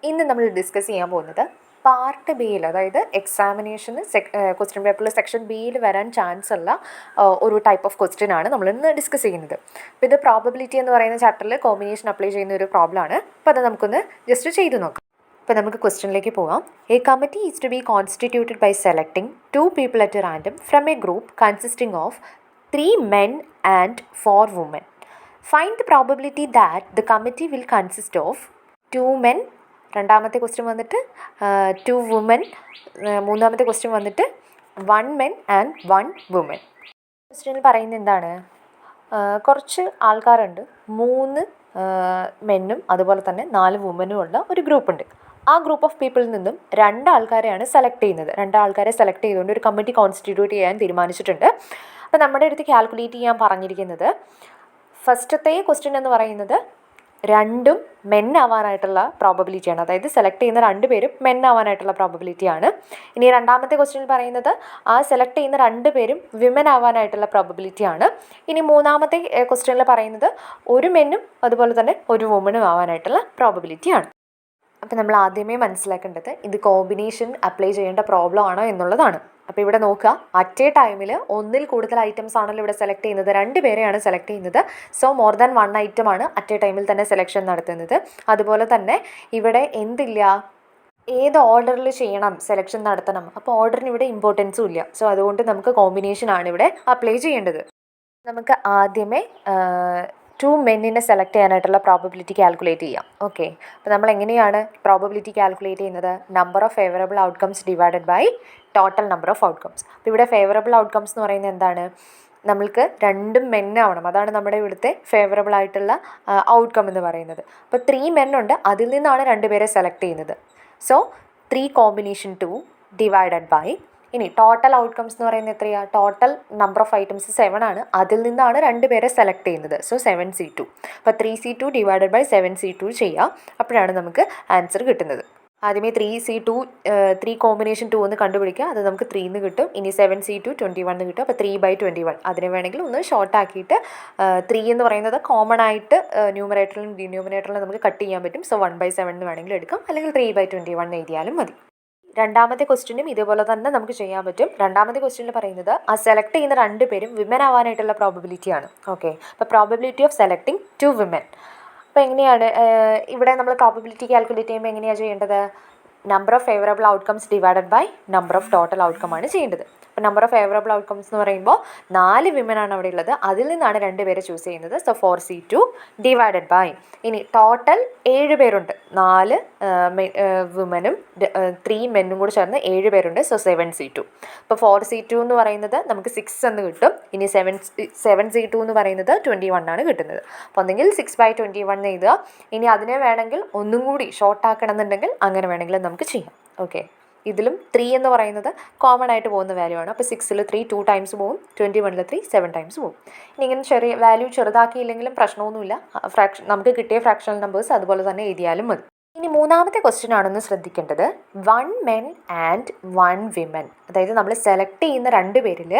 ഇന്ന് നമ്മൾ ഡിസ്കസ് ചെയ്യാൻ പോകുന്നത് പാർട്ട് ബിയിൽ, അതായത് എക്സാമിനേഷന് ക്വസ്റ്റ്യൻ പേപ്പറിൽ സെക്ഷൻ ബിയിൽ വരാൻ ചാൻസ് ഉള്ള ഒരു ടൈപ്പ് ഓഫ് ക്വസ്റ്റ്യൻ ആണ് നമ്മൾ ഇന്ന് ഡിസ്കസ് ചെയ്യുന്നത്. അപ്പോൾ ഇത് പ്രോബബിലിറ്റി എന്ന് പറയുന്ന ചാപ്റ്ററിൽ കോമ്പിനേഷൻ അപ്ലൈ ചെയ്യുന്ന ഒരു പ്രോബ്ലം ആണ്. അപ്പോൾ അത് നമുക്കൊന്ന് ജസ്റ്റ് ചെയ്തു നോക്കാം. അപ്പോൾ നമുക്ക് ക്വസ്റ്റ്യനിലേക്ക് പോകാം. A committee is to be constituted by selecting 2 people at random from a group consisting of 3 men and 4 women. Find the probability that the committee will consist of 2 men. രണ്ടാമത്തെ ക്വസ്റ്റ്യൻ വന്നിട്ട് 2 women. മൂന്നാമത്തെ question വന്നിട്ട് 1 men and 1 woman. ക്വസ്റ്റ്യനിൽ പറയുന്നത് എന്താണ്? കുറച്ച് ആൾക്കാരുണ്ട്, 3 മെന്നും അതുപോലെ തന്നെ 4 വുമനും ഉള്ള ഒരു ഗ്രൂപ്പുണ്ട്. ആ ഗ്രൂപ്പ് ഓഫ് പീപ്പിളിൽ നിന്നും 2 ആൾക്കാരെയാണ് സെലക്ട് ചെയ്യുന്നത്. 2 ആൾക്കാരെ സെലക്ട് ചെയ്തുകൊണ്ട് ഒരു കമ്മിറ്റി കോൺസ്റ്റിറ്റ്യൂട്ട് ചെയ്യാൻ തീരുമാനിച്ചിട്ടുണ്ട്. അപ്പോൾ നമ്മുടെ അടുത്ത് കാൽക്കുലേറ്റ് ചെയ്യാൻ പറഞ്ഞിരിക്കുന്നത് ഫസ്റ്റത്തെ ക്വസ്റ്റ്യൻ എന്ന് പറയുന്നത് 2 മെൻ ആവാനായിട്ടുള്ള പ്രോബബിലിറ്റിയാണ്. അതായത് സെലക്ട് ചെയ്യുന്ന 2 പേരും മെൻ ആവാനായിട്ടുള്ള പ്രോബബിലിറ്റിയാണ്. ഇനി രണ്ടാമത്തെ ക്വസ്റ്റ്യനിൽ പറയുന്നത് ആ സെലക്ട് ചെയ്യുന്ന 2 പേരും വിമൻ ആവാനായിട്ടുള്ള പ്രോബബിലിറ്റിയാണ്. ഇനി മൂന്നാമത്തെ ക്വസ്റ്റ്യനിൽ പറയുന്നത് 1 മെന്നും അതുപോലെ തന്നെ 1 വുമനും ആവാനായിട്ടുള്ള പ്രോബബിലിറ്റിയാണ്. അപ്പോൾ നമ്മൾ ആദ്യമേ മനസ്സിലാക്കേണ്ടത് ഇത് കോമ്പിനേഷൻ അപ്ലൈ ചെയ്യേണ്ട പ്രോബ്ലം ആണോ എന്നുള്ളതാണ്. അപ്പോൾ ഇവിടെ നോക്കുക, അറ്റ് എ ടൈമിൽ ഒന്നിൽ കൂടുതൽ ഐറ്റംസ് ആണല്ലോ ഇവിടെ സെലക്ട് ചെയ്യുന്നത്. 2 പേരെയാണ് സെലക്ട് ചെയ്യുന്നത്. സോ മോർ ദാൻ 1 ഐറ്റമാണ് അറ്റ് എ ടൈമിൽ തന്നെ സെലക്ഷൻ നടത്തുന്നത്. അതുപോലെ തന്നെ ഇവിടെ എന്തില്ല, ഏത് ഓർഡറിൽ ചെയ്യണം, സെലക്ഷൻ നടത്തണം. അപ്പോൾ ഓർഡറിന് ഇവിടെ ഇമ്പോർട്ടൻസും ഇല്ല. സോ അതുകൊണ്ട് നമുക്ക് കോമ്പിനേഷനാണ് ഇവിടെ അപ്ലൈ ചെയ്യേണ്ടത്. നമുക്ക് ആദ്യമേ 2 മെന്നിനെ സെലക്ട് ചെയ്യാനായിട്ടുള്ള പ്രോബബിലിറ്റി കാൽക്കുലേറ്റ് ചെയ്യാം. ഓക്കെ, അപ്പോൾ നമ്മൾ എങ്ങനെയാണ് പ്രോബബിലിറ്റി കാൽക്കുലേറ്റ് ചെയ്യുന്നത്? Number of favourable outcomes divided by total number of outcomes. അപ്പോൾ ഇവിടെ ഫേവറബിൾ ഔട്ട്കംസ് എന്ന് പറയുന്നത് എന്താണ്? നമ്മൾക്ക് 2 മെന്നാവണം. അതാണ് നമ്മുടെ ഇവിടുത്തെ ഫേവറബിൾ ആയിട്ടുള്ള ഔട്ട്കം എന്ന് പറയുന്നത്. അപ്പോൾ 3 മെന്നുണ്ട്, അതിൽ നിന്നാണ് 2 പേരെ സെലക്ട് ചെയ്യുന്നത്. സോ 3 കോമ്പിനേഷൻ 2 ഡിവൈഡഡ് ബൈ, ഇനി ടോട്ടൽ ഔട്ട്കംസ് എന്ന് പറയുന്നത് എത്രയാണ്? ടോട്ടൽ നമ്പർ ഓഫ് ഐറ്റംസ് 7 ആണ്, അതിൽ നിന്നാണ് 2 പേരെ സെലക്ട് ചെയ്യുന്നത്. So 7C2. അപ്പോൾ 3C2 ഡിവൈഡഡ് ബൈ 7C2 ചെയ്യാം. അപ്പോഴാണ് നമുക്ക് ആൻസർ കിട്ടുന്നത്. ആദ്യമേ 3 കോമ്പിനേഷൻ 2 എന്ന് കണ്ടുപിടിക്കുക. അത് നമുക്ക് 3 എന്ന് കിട്ടും. ഇനി 7C2 21 എന്ന് കിട്ടും. അപ്പോൾ 3/21. അതിന് വേണമെങ്കിൽ ഒന്ന് ഷോർട്ട് ആക്കിയിട്ട് 3 എന്ന് പറയുന്നത് കോമൺ ആയിട്ട് ന്യൂമറേറ്ററിലും ഡിനോമിനേറ്ററിലും നമുക്ക് കട്ട് ചെയ്യാൻ പറ്റും. സോ 1/7 എന്ന് വേണമെങ്കിൽ എടുക്കാം, അല്ലെങ്കിൽ 3/21 എഴുതിയാലും മതി. രണ്ടാമത്തെ ക്വസ്റ്റ്യനും ഇതേപോലെ തന്നെ നമുക്ക് ചെയ്യാൻ പറ്റും. രണ്ടാമത്തെ ക്വസ്റ്റ്യനിൽ പറയുന്നത് ആ സെലക്ട് ചെയ്യുന്ന 2 പേരും വിമൻ ആവാനായിട്ടുള്ള പ്രോബബിലിറ്റിയാണ്. ഓക്കെ, അപ്പോൾ പ്രോബബിലിറ്റി ഓഫ് സെലക്ടിങ് 2 വിമൻ. അപ്പോൾ എങ്ങനെയാണ് ഇവിടെ നമ്മൾ പ്രോബബിലിറ്റി കാൽക്കുലേറ്റ് ചെയ്യുമ്പോൾ എങ്ങനെയാണ് ചെയ്യേണ്ടത്? Number of favourable outcomes divided by number of total outcome ആണ് ചെയ്യേണ്ടത്. അപ്പോൾ നമ്പർ ഓഫ് ഫേവറബിൾ ഔട്ട്കംസ് എന്ന് പറയുമ്പോൾ 4 വിമനാണ് അവിടെ ഉള്ളത്, അതിൽ നിന്നാണ് 2 പേരെ ചൂസ് ചെയ്യുന്നത്. സോ 4C2 ഡിവൈഡഡ് ബൈ, ഇനി ടോട്ടൽ 7 പേരുണ്ട്, 4 വുമനും 3 മെന്നും കൂടി ചേർന്ന് 7 പേരുണ്ട്. So 7C2. അപ്പോൾ 4C2 എന്ന് പറയുന്നത് നമുക്ക് 6 എന്ന് കിട്ടും. ഇനി 7C2 എന്ന് പറയുന്നത് 21 ആണ് കിട്ടുന്നത്. അപ്പോൾ ഒന്നെങ്കിൽ 6/21 എഴുതുക. ഇനി അതിനെ വേണമെങ്കിൽ ഒന്നും കൂടി ഷോർട്ട് ആക്കണം എന്നുണ്ടെങ്കിൽ അങ്ങനെ വേണമെങ്കിൽ നമുക്ക് ചെയ്യാം. ഓക്കെ, ഇതിലും 3 എന്ന് പറയുന്നത് കോമൺ ആയിട്ട് പോകുന്ന വാല്യൂ ആണ്. അപ്പോൾ 6ൽ 3 2 ടൈംസ് പോകും, 21ൽ 3 7 ടൈംസ് പോകും. ഇനി ഇങ്ങനെ ചെറിയ വാല്യൂ ചെറുതാക്കിയില്ലെങ്കിലും പ്രശ്നമൊന്നുമില്ല. നമുക്ക് കിട്ടിയ ഫ്രാക്ഷണൽ നമ്പേഴ്സ് അതുപോലെ തന്നെ എഴുതിയാലും മതി. ഇനി മൂന്നാമത്തെ ക്വസ്റ്റ്യൻ ആണെന്ന് ശ്രദ്ധിക്കേണ്ടത് 1 men and 1 women. അതായത് നമ്മൾ സെലക്ട് ചെയ്യുന്ന 2 പേരിൽ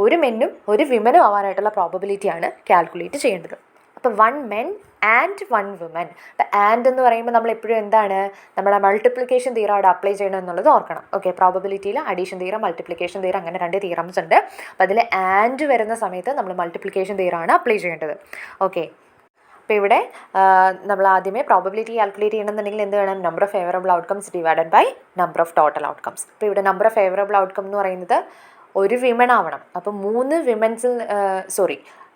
1 മെന്നും 1 വിമനും ആവാനായിട്ടുള്ള പ്രോബബിലിറ്റിയാണ് കാൽക്കുലേറ്റ് ചെയ്യേണ്ടത്. അപ്പോൾ 1 men and 1 woman. അപ്പോൾ ആൻഡ് എന്ന് പറയുമ്പോൾ നമ്മൾ എപ്പോഴും എന്താണ്, നമ്മുടെ മൾട്ടിപ്ലിക്കേഷൻ തീരം അവിടെ അപ്ലൈ ചെയ്യണം എന്നുള്ളത് ഓർക്കണം. ഓക്കെ, പ്രോബബിലിറ്റിയിൽ അഡീഷൻ തീരം, മൾട്ടിപ്ലിക്കേഷൻ തീരം, അങ്ങനെ 2 തീറംസ് ഉണ്ട്. അപ്പോൾ അതിൽ ആൻഡ് വരുന്ന സമയത്ത് നമ്മൾ മൾട്ടിപ്ലിക്കേഷൻ തീരമാണ് അപ്ലൈ ചെയ്യേണ്ടത്. ഓക്കെ, അപ്പോൾ ഇവിടെ നമ്മൾ ആദ്യമേ പ്രോബബിലിറ്റി കാൽക്കുലേറ്റ് ചെയ്യണമെന്നുണ്ടെങ്കിൽ എന്ത് വേണം? Number of favourable outcomes divided by number of total outcomes. അപ്പോൾ ഇവിടെ നമ്പർ ഓഫ് ഫേവറബിൾ ഔട്ട്കം എന്ന് പറയുന്നത് 1 വിമൻ ആവണം. അപ്പോൾ 3 വിമൻസിൽ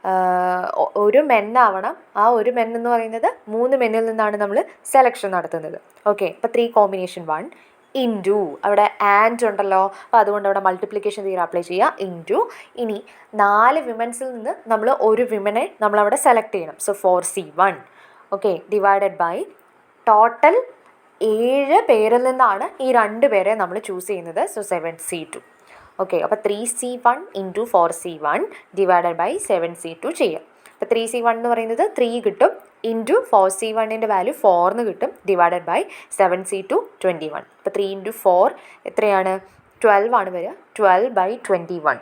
1 മെന്നാവണം. ആ 1 മെൻ എന്ന് പറയുന്നത് 3 മെന്നിൽ നിന്നാണ് നമ്മൾ സെലക്ഷൻ നടത്തുന്നത്. ഓക്കെ, അപ്പോൾ 3 കോമ്പിനേഷൻ 1 ഇൻറ്റു, അവിടെ ആൻഡ് ഉണ്ടല്ലോ, അപ്പോൾ അതുകൊണ്ട് അവിടെ മൾട്ടിപ്ലിക്കേഷൻ തീരം അപ്ലൈ ചെയ്യുക, ഇൻറ്റു, ഇനി 4 വിമൻസിൽ നിന്ന് നമ്മൾ 1 വിമനെ നമ്മളവിടെ സെലക്ട് ചെയ്യണം. So 4C1. Okay, divided by total 7 പേരിൽ നിന്നാണ് ഈ 2 പേരെ നമ്മൾ ചൂസ് ചെയ്യുന്നത്. So 7C2. ഓക്കെ, അപ്പോൾ 3C1 into 4C1 divided by 7C2 ചെയ്യാം. അപ്പോൾ 3C1 എന്ന് പറയുന്നത് 3 കിട്ടും, ഇൻറ്റു 4C1ൻ്റെ വാല്യൂ 4 എന്ന് കിട്ടും, ഡിവൈഡഡ് ബൈ 7C2 21. അപ്പോൾ 3 × 4 എത്രയാണ്? 12 ആണ് വരിക. 12/21.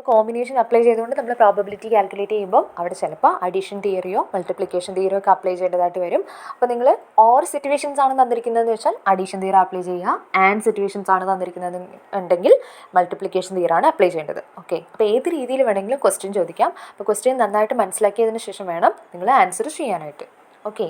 കോമ്പിനേഷൻ അപ്ലൈ ചെയ്തുകൊണ്ട് നമ്മൾ പ്രോബബിലിറ്റി കാൽക്കുലേറ്റ് ചെയ്യുമ്പോൾ അവിടെ ചിലപ്പോൾ അഡീഷൻ തിയറിയോ മൾട്ടിപ്ലിക്കേഷൻ തിയറിയോ ഒക്കെ അപ്ലൈ ചെയ്യേണ്ടതായിട്ട് വരും. അപ്പോൾ നിങ്ങൾ ഓർ സിറ്റുവേഷൻസ് ആണ് തന്നിരിക്കുന്നതെന്ന് വെച്ചാൽ അഡീഷൻ തിയറി അപ്ലൈ ചെയ്യുക, ആൻഡ് സിറ്റുവേഷൻസ് ആണ് തന്നിരിക്കുന്നത് ഉണ്ടെങ്കിൽ മൾട്ടിപ്ലിക്കേഷൻ തിയറാണ് അപ്ലൈ ചെയ്യേണ്ടത്. ഓക്കെ, അപ്പോൾ ഏത് രീതിയിൽ വേണമെങ്കിലും ക്വസ്റ്റ്യൻ ചോദിക്കാം. അപ്പോൾ ക്വസ്റ്റ്യൻ നന്നായിട്ട് മനസ്സിലാക്കിയതിന് ശേഷം വേണം നിങ്ങൾ ആൻസർ ചെയ്യാനായിട്ട്. ഓക്കെ.